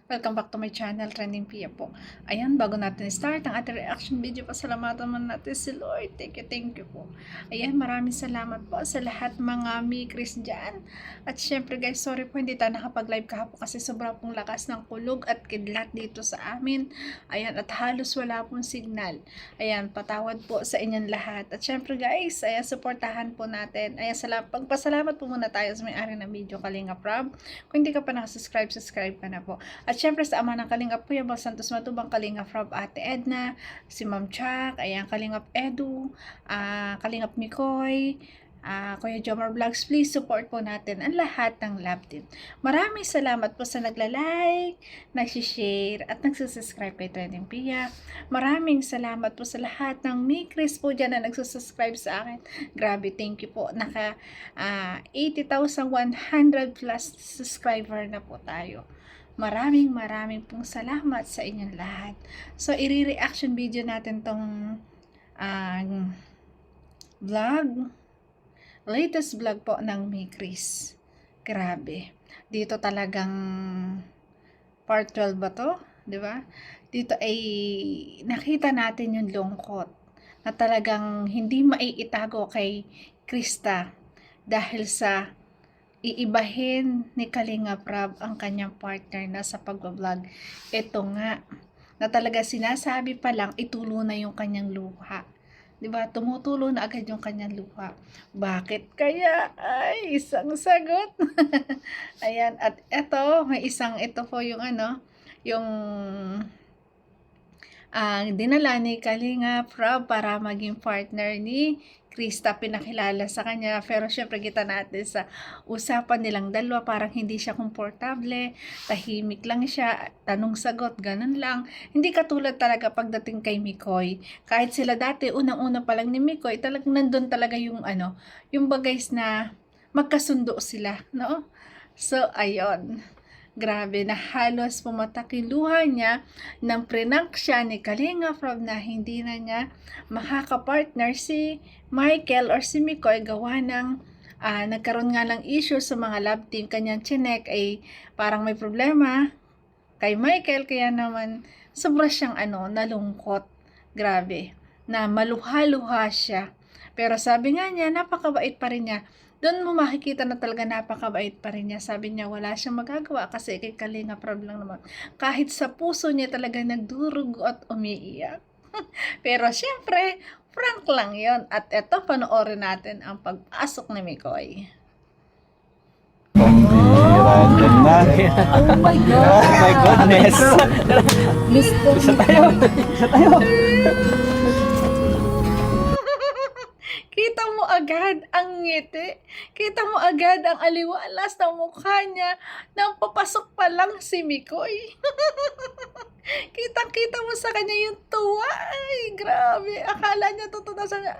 Welcome back to my channel, Trending Pia po. Ayan, bago natin start ang ating reaction video, pasalamatan naman natin si Lord. Thank you po. Ayan, maraming salamat po sa lahat mga Mikris dyan. At syempre guys, sorry po hindi tayo nakapag-live kahapon kasi sobrang pong lakas ng kulog at kidlat dito sa amin. Ayan, at halos wala pong signal. Ayan, patawad po sa inyong lahat. At syempre guys, ayan, supportahan po natin. Ayan, pagpasalamat po muna tayo sa may-ari ng video, Kalinga Prab. Kung hindi ka pa nakasubscribe, subscribe ka na po. At syempre sa ama ng Kalingap Kuya Bal Santos Matubang, Kalingap Rob, Ate Edna, si Ma'am Chak, ayan, Kalingap Edu, Kalingap Mikoy, Kuya Jomar Vlogs, please support po natin ang lahat ng love team. Maraming salamat po sa nagla-like, nagsishare, at nagsusubscribe kay Trending Pia. Maraming salamat po sa lahat ng Mikris po dyan na nagsusubscribe sa akin. Grabe, thank you po. Naka 80,100 plus subscriber na po tayo. Maraming pong salamat sa inyong lahat. So, i-reaction video natin tong vlog. Latest vlog po ng Mikris. Grabe. Dito talagang part 12 ba to? Diba? Dito ay nakita natin yung lungkot na talagang hindi maiitago kay Krista dahil sa iibahin ni Kalinga Prab ang kanyang partner na sa pagbablog. Ito nga, na talaga sinasabi pa lang, itulo na yung kanyang luha. Diba? Tumutulo na agad yung kanyang luha. Bakit kaya? Ay, isang sagot. Ayan, at ito po yung yung dinala ni Kalinga Prab para maging partner ni Krista, pinakilala sa kanya. Pero syempre kita natin sa usapan nilang dalawa, parang hindi siya komportable, tahimik lang siya, tanong-sagot, ganun lang. Hindi katulad talaga pagdating kay Mikoy. Kahit sila dati, unang-una pa lang ni Mikoy, talagang nandun talaga yung yung bagays na magkasundo sila, no? So, ayun. Grabe na halos pumatak yung luha niya nang prank siya ni Kalinga Prab na hindi na niya makakapartner si Michael or si Mikoy gawa ng nagkaroon nga ng issue sa mga love team. Kanyang chinek ay parang may problema kay Michael, kaya naman sobra siyang nalungkot. Grabe, na maluha-luha siya. Pero sabi nga niya, napakabait pa rin niya. Doon mo makikita na talaga napakabait pa rin niya. Sabi niya wala siyang magagawa kasi kay Kalinga Prab lang naman. Kahit sa puso niya talaga nagdurugo at umiiyak. Pero syempre, prank lang yon. At eto, panoorin natin ang pagpasok ni Mikoy. Random na. Oh my God! Oh my goodness. Isa tayo. Kita mo agad ang ngiti. Kita mo agad ang aliwalas ng mukha niya nang papasok pa lang si Mikoy. Kitang-kita mo sa kanya yung tuwa. Ay, grabe. Akala niya tutunasan niya.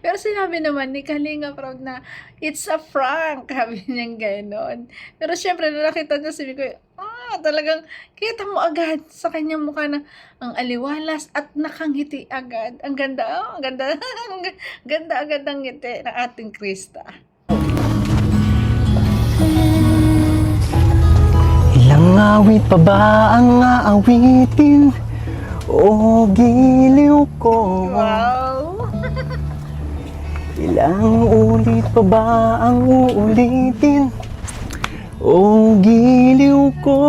Pero sinabi naman ni Kalinga Prab na it's a prank. Sabi niya gano'n. Pero syempre, nakita niya si Mikoy, talagang kita mo agad sa kanyang mukha na ang aliwalas at nakangiti agad. Ang ganda, ang ganda. Ganda agad ang ngiti ng ating Krista. Ilang awit pa ba ang aawitin? O giliw ko? Wow! Ilang ulit pa ba ang uulitin? O giliw ko?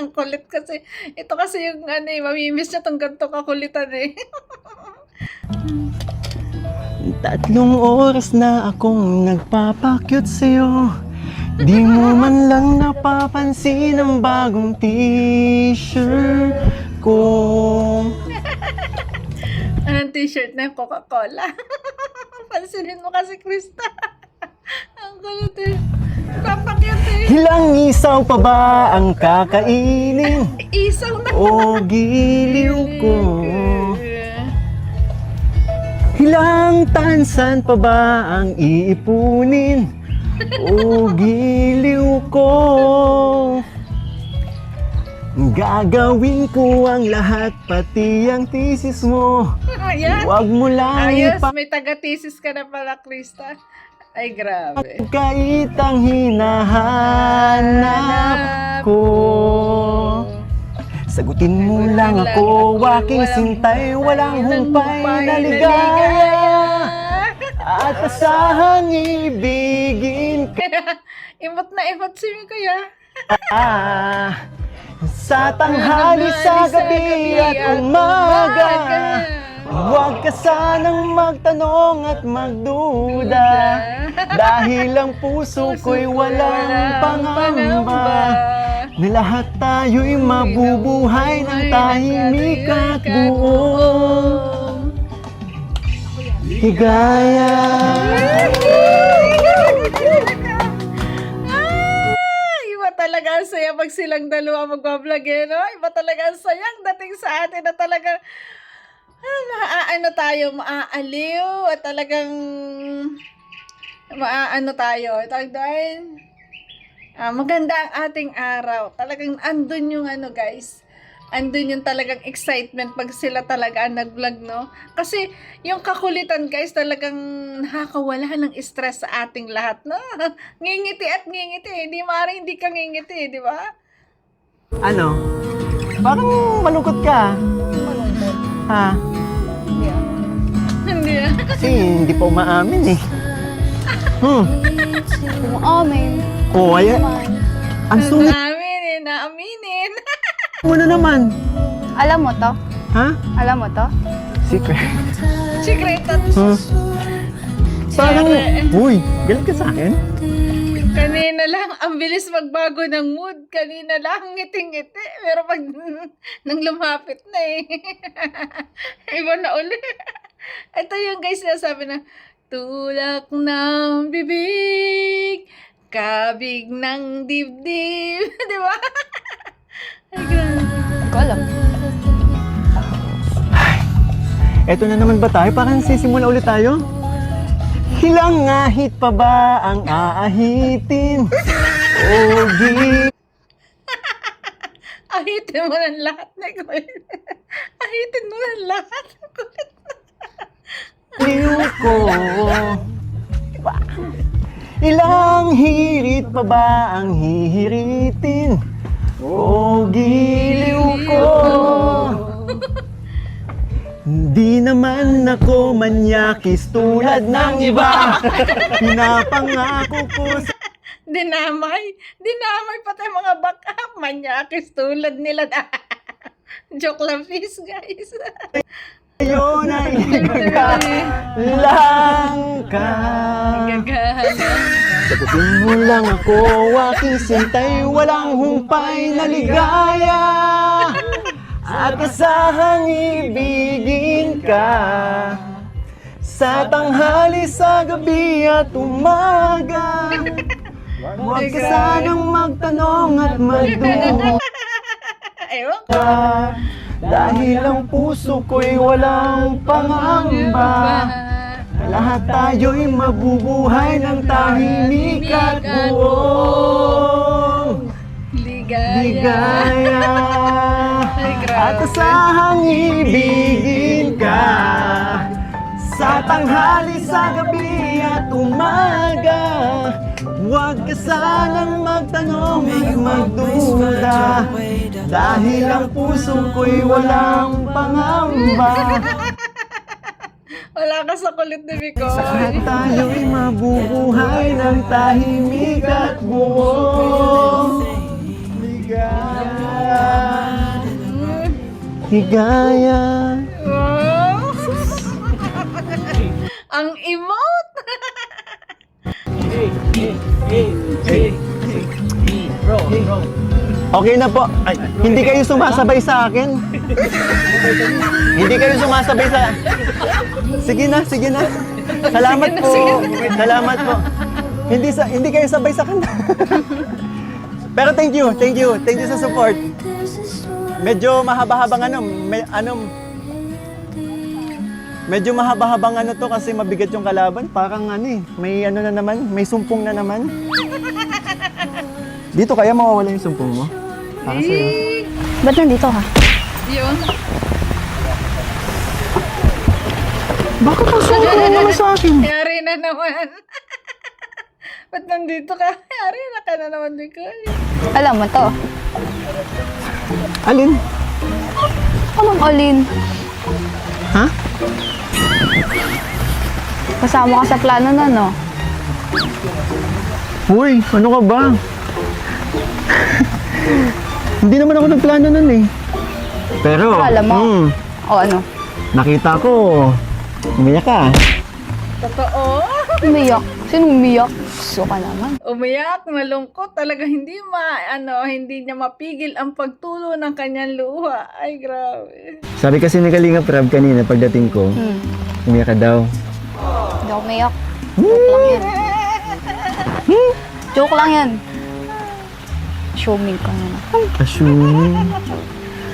Ang kulit kasi. Ito kasi yung mamimiss niya tong ganito kakulitan eh. 3 oras na akong nagpapakyut sa'yo. Di mo man lang napapansin ang bagong t-shirt ko. Anong t-shirt na Coca-Cola? Pansinin mo kasi, Krista. Ang kulit eh. Papakyat eh. Ilang isaw pa ba ang kakainin? Isaw na. O giliw ko? Ilang tansan pa ba ang iipunin? O giliw ko? Gagawin ko ang lahat, pati ang thesis mo. Ayan. Huwag mo lang Ayos, may taga-thesis ka na pala, Krista. Ay, grabe. ipagkait ang hinahanap ko. Sagutin mo lang ako, aking sintay, walang humpay na ligaya. At asahang ibigin Imot na imot si Kuya. ka. Sa tanghali, sa gabi at umaga. Huwag ka sanang magtanong at magduda, dahil ang puso ko'y walang pangamba, na lahat tayo'y mabubuhay ng tahimik at buong higaya. Iba talaga ang saya pag silang dalawa magbablog eh, no? Iba talaga ang saya ang dating sa atin na talagang maaano tayo, maaaliw at talagang maaano tayo. Maganda ang ating araw. Talagang andun yung ano guys. Andun yung talagang excitement pag sila talaga ang nag-vlog, no? Kasi yung kakulitan guys talagang nakakawala ng stress sa ating lahat, no? Ngingiti at ngingiti. Hindi maaaring hindi ka ngingiti, di ba? Ano? Parang malungkot ka. Ha? Hindi ah. Kasi hindi pa umaamin eh. Kung amin. Oh, ayan. Ang sulit Naaminin, naaminin. mo na naman. Alam mo to? Ha? Alam mo to? Secret. Secret at Parang, uy, galit ka sa akin? kanina lang, ang bilis magbago ng mood. Kanina lang, ngiting-ngiti. Pero pag nang lumapit na eh. Iba na uli. Ito yung guys na sabi na, tulak ng bibig, kabig ng dibdib. Di ba? Ay, grabe. Hindi ko alam. Eto na naman ba tayo? Parang sisimula ulit tayo? Ilang ahit pa ba ang aahitin? O Ahitin mo ng lahat na Ahitin mo ng lahat. giliw ko. Ilang hirit pa ba ang hihiritin? O giliw ko. Di naman ako manyakis tulad ng iba. Pinapangako ko sa Dinamay pati mga backup. Manyakis tulad nila. Joke lang, please, guys. iyo na lang ka. Gagana. Sagutin mo lang ako, aking sintay, walang humpay na ligaya. At asahang ibigin ka. Sa tanghali, sa gabi at umaga. Huwag ka sanang magtanong at magduda, Ewan ko. dahil ang puso ko'y walang pangamba. Lahat tayo'y mabubuhay ng tahimik at buong ligaya. Ay, grabe. At asahang ibigin ka. Sa tanghali, sa gabi at umaga. Huwag ka sanang magtanong at magduda, dahil ang puso ko'y walang pangamba. Wala ka sa kulit ni Mikoy. Lahat tayo'y mabubuhay ng tahimik at buong ligaya. Higaya. Wow. Ang emote. Okay na po. Ay, hindi kayo sumasabay sa akin. Hindi kayo sumasabay sa... Sige na, sige na. Salamat po. Salamat po. Hindi kayo sabay sa kanya. Pero thank you sa support. Medyo mahaba-habang medyo mahaba-habang to kasi mabigat yung kalaban. Parang may na naman, may sumpong na naman. Dito kaya mawawala yung sumpong mo? Para sa'yo. Ba't nandito ka? Yun. Bakit ang sumpong mo naman sa akin? Yari na naman. Ba't nandito ka? Yari na ka na naman, Mikoy. Alam mo to? Alin? Anong alin? Ha? Kasama ka sa plano na, no? Uy, ano ka ba? Hindi naman ako nagplano nun eh. Pero, Alam mo. O ano? nakita ko, umiyak ka. Totoo. Umiyak. Sino umiyak? Gusto ka naman. Umiyak, malungkot, talaga hindi niya mapigil ang pagtulo ng kanyang luha. Ay, grabe. Sabi kasi ni Kalinga Prab kanina pagdating ko, umiyak ka daw. Hindi ako umiyak. Joke lang yan. Joke lang yan. Assuming ka naman. Assuming.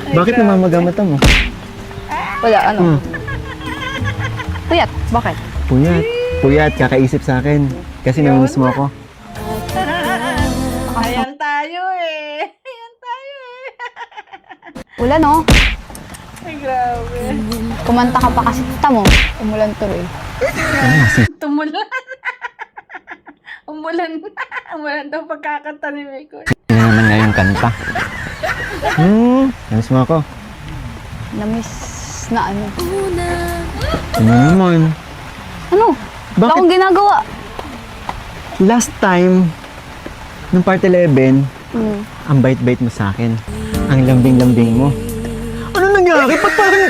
Bakit namamaga mata mo? Wala, ano? Puyat. Bakit? Puyat. Puyat, kakaisip sa akin. Kasi namimiss mo ako. Ayan tayo eh. Ayan tayo eh. Wala, no? Ay, grabe. Kumanta ka pa kasi tita mo. Umulan tuloy. Tumulan. Umulan. Umulan daw pagkakanta ni Mikoy. Ano naman nga yung kanta? Namiss mo ako. Namiss na ano. Ano naman? Ano? Wala Bakit? akong ginagawa. Last time, nung part 11, Hmm. ang bait-bait mo sa akin. Ang lambing-lambing mo. Ano nangyari? Ba't parang...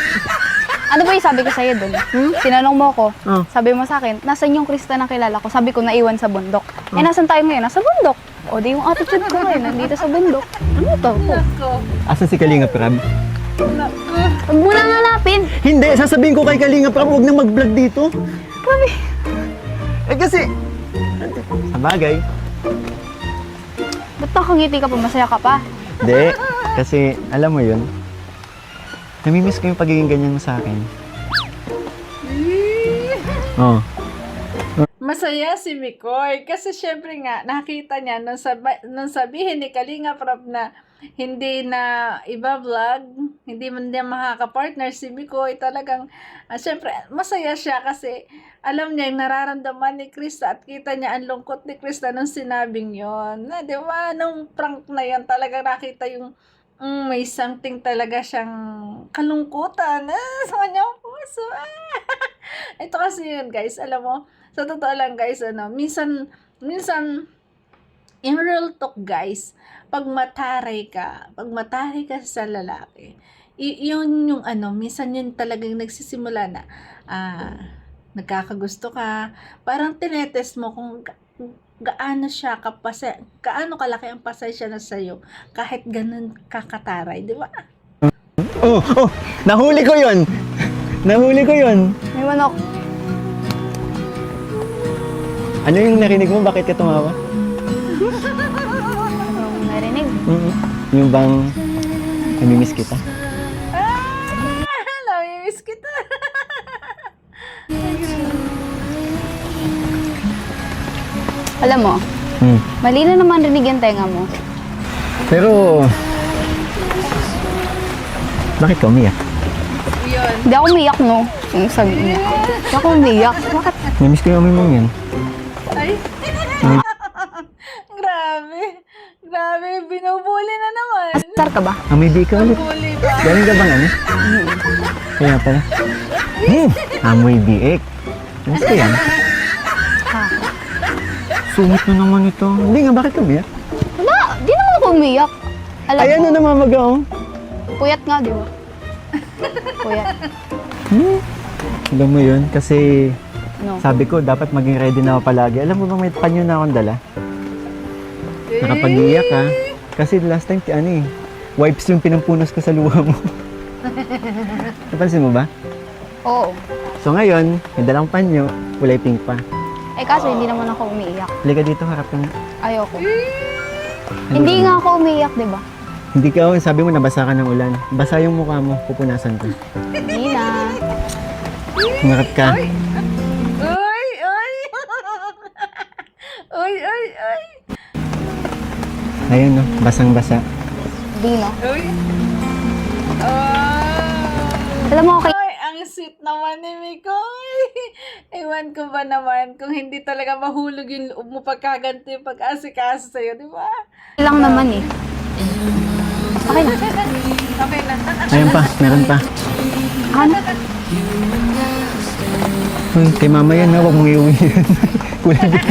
Ano ba yung sabi ko sa'yo dun? Tinanong mo ako. Oh. Sabi mo sa akin, nasan yung Krista na kilala ko? Sabi ko, naiwan sa bundok. Eh, nasan tayo ngayon? Nasa bundok. O, di yung attitude ko ngayon, nandito sa bundok. Ano to? Nako. Asan si Kalinga Prab? Nako. Huwag mo nang hanapin. Hindi, sasabihin ko kay Kalinga Prab, huwag na mag-vlog dito. Mami. Eh kasi... Sa bagay. Ba't nakangiti ka pa? Masaya ka pa? Hindi, kasi alam mo yun, namimiss ko yung pagiging ganyan mo sa akin. Oh. Masaya si Mikoy kasi syempre nga nakita niya nung sabihin ni Kalinga Prab na hindi na iba-vlog, hindi man niya makaka-partner si Mikoy, talagang syempre masaya siya kasi alam niya yung nararamdaman ni Krista at kita niya ang lungkot ni Krista nung sinabing yon. Na, di ba? Nung prank na yan, talagang nakita yung may something talaga siyang kalungkutan sa kanyang puso. Ito kasi yun, guys. Alam mo, sa totoo lang, guys, minsan, in real talk, guys, pag mataray ka sa lalaki, yun yung minsan yun talagang nagsisimula na, nagkakagusto ka, parang tinetest mo kung gaano kalaki ang pasensya na sa'yo, kahit ganun kakataray, di ba? Oh, nahuli ko yun. Nahuli ko yun. May manok. Ano yung narinig mo? Bakit ka tumawa? Narinig. Yung bang namimiss kita? Namimiss kita. Alam mo, mali na naman rinig yung tenga mo. Pero... Bakit ka umiyak? Yun. Hindi ako umiyak, no? Yung sabi niya. Hindi ako umiyak. Bakit? Namiss ko yung amoy mong yan. Ay. Grabe, binubuli na naman. Sar ka ba? Amoy di ka ulit. Bully ba? Galing ka bang ano? Kaya pala. Amoy biik. Namiss ko yan. Ha? Sungit na naman ito. Hindi nga, bakit ka umiyak? Wala! Di naman ako umiyak. Alam Ayan mo, na namamaga oh. puyat nga, di ba? Puyat. Alam mo yun, kasi No. sabi ko, dapat maging ready na ako palagi. Alam mo ba may panyo na akong dala? Nakapag-iiyak ka. Kasi last time, wipes yung pinampunas ko sa luha mo. Napansin mo ba? Oo. So ngayon, may dalang panyo, kulay pink pa. Eh kaso hindi naman ako umiiyak. Halika dito, harap ka nga. Ayoko. Hindi nga ako umiiyak, di ba? Hindi ka, sabi mo nabasa ka ng ulan. Basa yung mukha mo, pupunasan ko. Hindi na. Humarap ka. Uy! Uy! Ayun no, basang-basa. Hindi, no? Uy! Alam mo, okay. Ay, ang sweet naman ni Mikoy. Ewan ko ba naman kung hindi talaga mahulog yung loob mo pagkaganto yung pag-asikaso sa'yo, di ba? lang naman eh. Okay na. Okay na. Ayun pa, meron pa. Ano? Uy, kay mama yan ha, huwag mong iuwi yan. Kulang yan.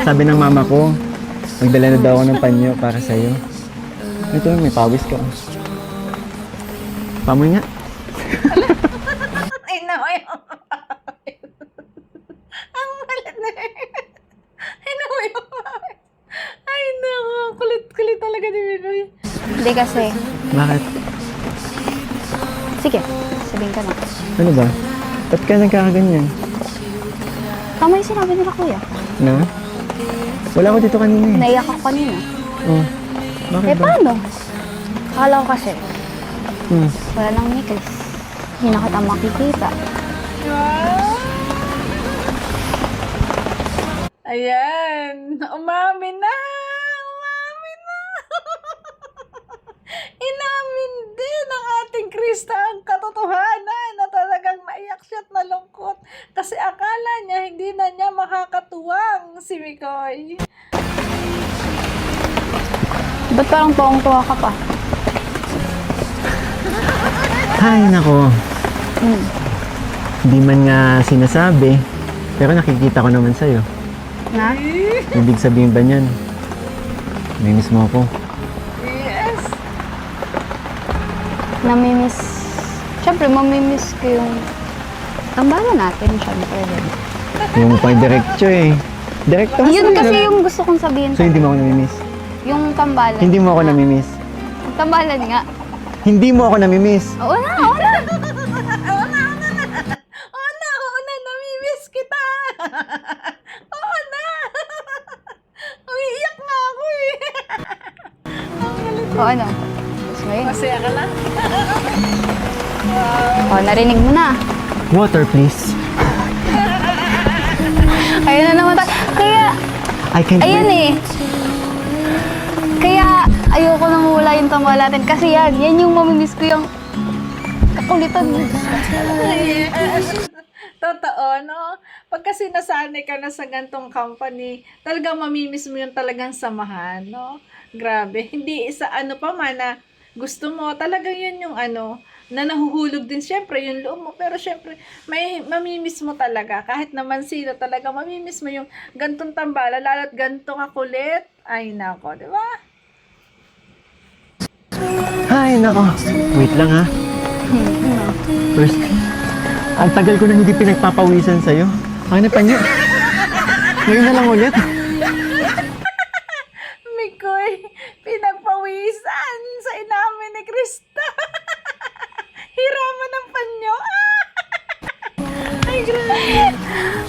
Sabi ng mama ko, magdala na daw ako ng panyo para sa'yo. Ito, may pawis ka. Pamoy nga. Ay, naku. Ang malit na Ay, naku. Ay, naku. Kulit-kulit talaga ni Mikoy. Hindi kasi. Bakit? Sige, sabihin ka na. Ano ba? Ba't ka nagkakaganyan? Tama yung sinabi nila kuya. Na? Wala ko dito kanina eh. Naiyak ako kanina. Oh. Bakit Eh ba? paano? Akala ko kasi, Hmm. wala nang necklace. Hindi na kita makikita. Ayan. Umamin na. Umamin na. Inamin din ng ating Krista ang katotohanan na talagang naiyak siya at nalungkot. Kasi akala niya hindi na niya makakatuwang si Mikoy. Ba't parang tuwang-tuwa ka pa? Ay, nako. Hmm. Di man nga sinasabi, pero nakikita ko naman sa'yo. Na? Ibig sabihin ba niyan? Namimiss mo ako. Yes. Namimiss. Siyempre, mamimiss ko yung tambalan natin, siyempre. Yung pang diretso eh. Direkto ka Yun sa kasi akin. yung gusto kong sabihin. So hindi mo ako namimiss? Yung tambalan. Hindi mo ako nga. namimiss? Yung tambalan nga. Hindi mo ako namimiss? Oo na, oo na. Oo na, namimiss kita. Oo na. Umiiyak nga ako eh. Oo ano. Tapos ngayon. Masaya ka na? Oo, narinig mo na. Water please. Ayun na naman tayo. Kaya, I can't ayan breathe. eh. Kaya, ayoko na mawala yung tambal natin. Kasi yan yung mamimiss ko yung kakulitan mo. Yes. Totoo, no? Pag kasi nasanay ka na sa gantong company, talagang mamimiss mo yung talagang samahan, no? Grabe. Hindi sa ano pa man na gusto mo, talagang yun yung ano, na nahuhulog din syempre yung loob mo. Pero syempre, may mamimiss mo talaga. Kahit naman sino talaga, mamimiss mo yung gantong tambala, lalo't gantong kakulit. Ay, nako, di ba? Ay, nako. Wait lang ha. First, ang tagal ko na hindi pinagpapawisan sa'yo. Ano pa niyo? Ngayon na lang ulit. Mikoy, pinagpawisan sa inamin ni Krista. Hiraman ng panyo. Ay, grabe.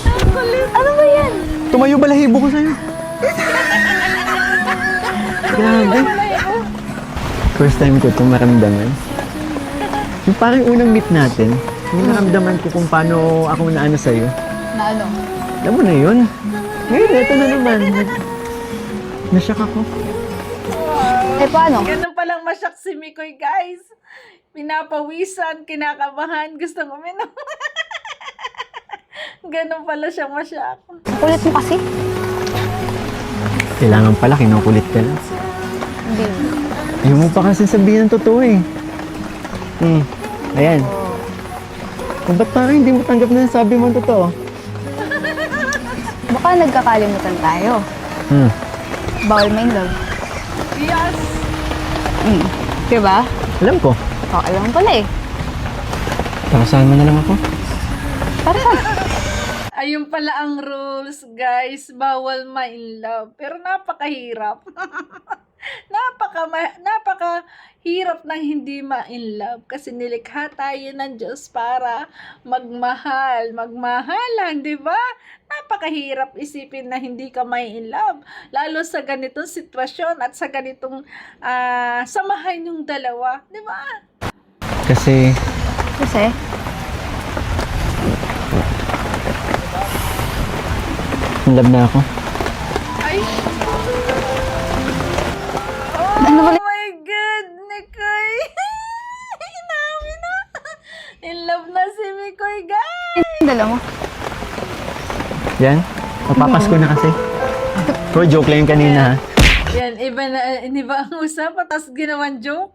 Ang kulit. Ano ba yan? Tumayo balahibo ko sa'yo. Grabe. First time ko itong maramdaman. Yung parang unang meet natin, yung naramdaman ko kung paano ako naano sa'yo. Na ano? Alam mo na yun. Ngayon, ito na naman. Nasyak ako. Eh paano? Ganun palang masyak si Mikoy, guys. Pinapawisan, kinakabahan, gustong uminom. Ganun pala siyang masyak. Kulit mo kasi. Kailangan pala, kinukulit ka lang. Hindi. Ayaw mo pa kasi sabihin ng totoo eh. Ayan. Kung ba't parang hindi mo tanggap na sabi mo ang totoo? Baka nagkakalimutan tayo. Bawal may love. Yes! Diba? Alam ko. Oo, alam mo pala eh. Para saan mo na lang ako? Para saan? Ayun pala ang rules, guys. Bawal ma-in love. Pero napakahirap. Napakahirap ng hindi ma-in love. Kasi nilikha tayo ng Diyos para magmahal. Magmahalan, di ba? Napakahirap isipin na hindi ka may in love. Lalo sa ganitong sitwasyon at sa ganitong samahan yung dalawa. Di ba? Kasi, Kasi, in love na ako. Ay! ano ba? Oh my God, Mikoy! Inamin na! In love na si Mikoy, guys! Dala mo. Yan. Mapapasko na kasi. Bro, joke lang yung kanina ha. Yan, iba ang usapan, tapos ginawan joke.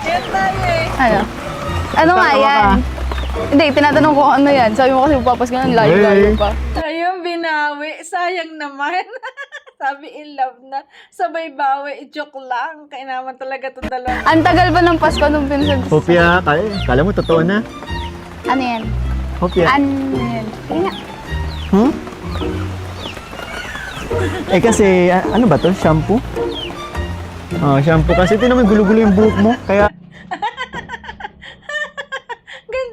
Yan tayo eh. Ano? Ano nga Tatawa yan? Hindi, tinatanong ko ano yan. Sabi mo kasi papas ka ng layo-layo pa. Ayun, binawi. Sayang naman. Sabi in love na. Sabay bawi, joke lang. Kaya naman talaga itong dalawa. Ang tagal ba ng Pasko nung pinsan? Hopya, kala mo totoo na. Ano yan? Hopya. Ano yan? Sige nga. Hmm? Eh kasi, ano ba to? Shampoo? Oh, shampoo. Kasi ito naman gulo-gulo yung buhok mo. Kaya,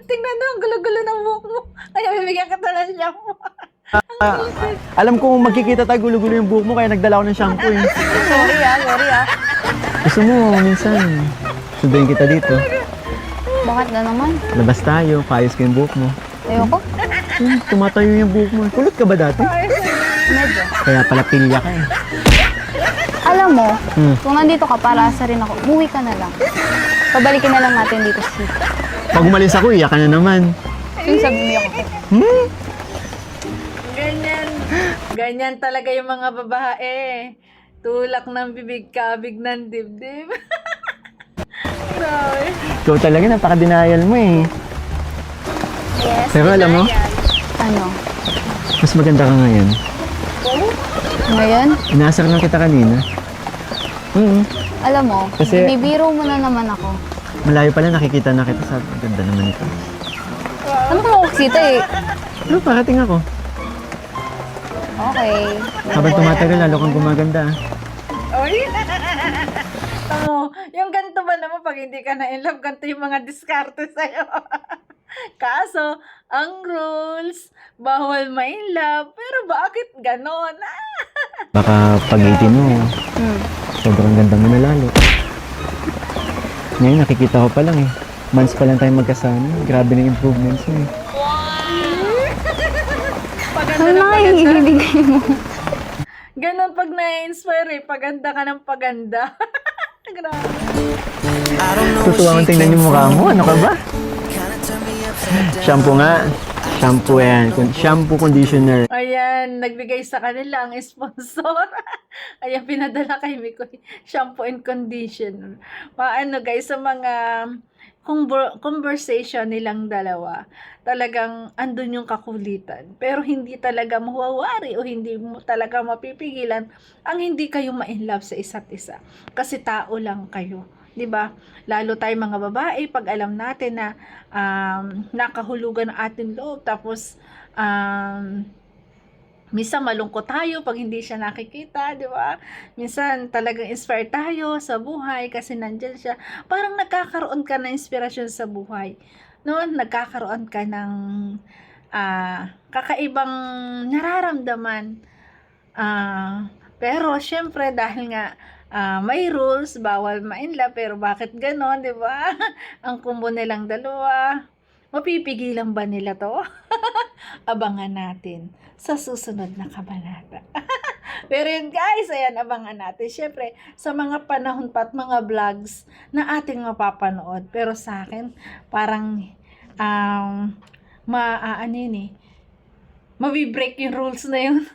Tingnan mo, ang gulo-gulo ng buhok mo. Kaya bibigyan ka talaga siya mo. alam ko magkikita tayo gulo-gulo yung buhok mo. Kaya nagdala ako ng shampoo eh. Sorry ah. Gusto mo, minsan, sunduin kita dito. Bakit na naman? Labas tayo, paayos ko yung buhok mo. Ayoko. Tumatayo yung buhok mo. Kulot ka ba dati? Medyo. Kaya pala pilya ka eh. Alam mo, Hmm. kung nandito ka para sa rin ako, umuwi ka na lang. Pabalikin na lang natin dito sa city. Pag umalis ako, iyak ka na naman. Yung sabi mo ako. Hmm? Ganyan talaga yung mga babae. Tulak ng bibig, kabig ng dibdib. Grabe. Ikaw talaga, napaka-denial mo eh. Yes. Pero alam mo, Ano? mas maganda ka ngayon. Ngayon? Inaasar lang kita kanina. Alam mo, Kasi- binibiro mo na naman ako. Malayo pala nakikita na kita sa ganda naman ito. Ano ka makakita eh? Ano, parating ako. Okay. Habang tumatagal, lalo kang gumaganda. Oy. Tamo, yung ganito ba naman pag hindi ka na in love, ganito yung mga diskarte sa'yo. Kaso, ang rules, bawal ma-in love. Pero bakit ganon? Baka pag-18 mo, sobrang ganda mo na lalo. Ngayon, nakikita ko pa lang eh. Months pa lang tayo magkasama. Grabe na improvements mo eh. Paganda Ano ng na yung paganda. ibibigay mo? Ganon pag na-inspire eh. Paganda ka ng paganda. Grabe. Tutuwa mong tingnan yung mukha mo. Ano ka ba? Shampoo nga. Shampoo yan. Shampoo conditioner. Ayan, nagbigay sa kanila ang sponsor. Ayan, pinadala kay Mikoy. Shampoo and conditioner. Paano guys, sa mga conversation nilang dalawa, talagang andun yung kakulitan. Pero hindi talaga mawawari o hindi mo talaga mapipigilan ang hindi kayo ma-inlove sa isa't isa. Kasi tao lang kayo. 'Di ba? Lalo tayo mga babae, pag alam natin na nakahulugan ang ating loob, tapos minsan malungkot tayo pag hindi siya nakikita, di ba? Minsan talagang inspired tayo sa buhay kasi nandyan siya. Parang nagkakaroon ka ng inspirasyon sa buhay. No? Nagkakaroon ka ng kakaibang nararamdaman. Pero syempre dahil nga may rules, bawal ma-inlove, pero bakit ganon, di ba? Ang kumbo nilang dalawa. Mapipigilan ba nila to? Abangan natin sa susunod na kabanata. Pero yun guys, ayan, abangan natin. Syempre, sa mga panahon pa at mga vlogs na ating mapapanood. Pero sa akin, parang mabibreak yung rules na yun.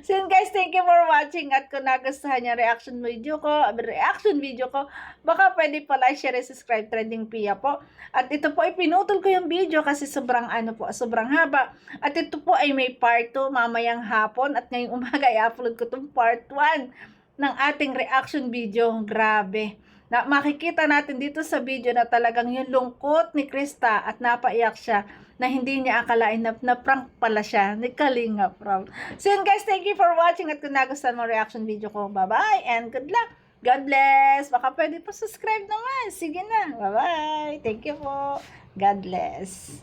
So yun guys, thank you for watching. At kung nagustuhan niyo reaction video ko, baka pwede pa like, share, and subscribe. Trending Pia po. At ito po ay pinutol ko yung video kasi sobrang haba. At ito po ay may part 2 mamayang hapon. At ngayong umaga i-upload ko itong part 1 ng ating reaction video. Grabe. Na makikita natin dito sa video na talagang yung lungkot ni Krista at napaiyak siya na hindi niya akalain na prank pala siya ni Kalinga Prab. So yun guys, thank you for watching at kung nagustuhan mo reaction video ko, bye-bye and good luck. God bless. Baka pwede po subscribe naman. Sige na. Bye-bye. Thank you po. God bless.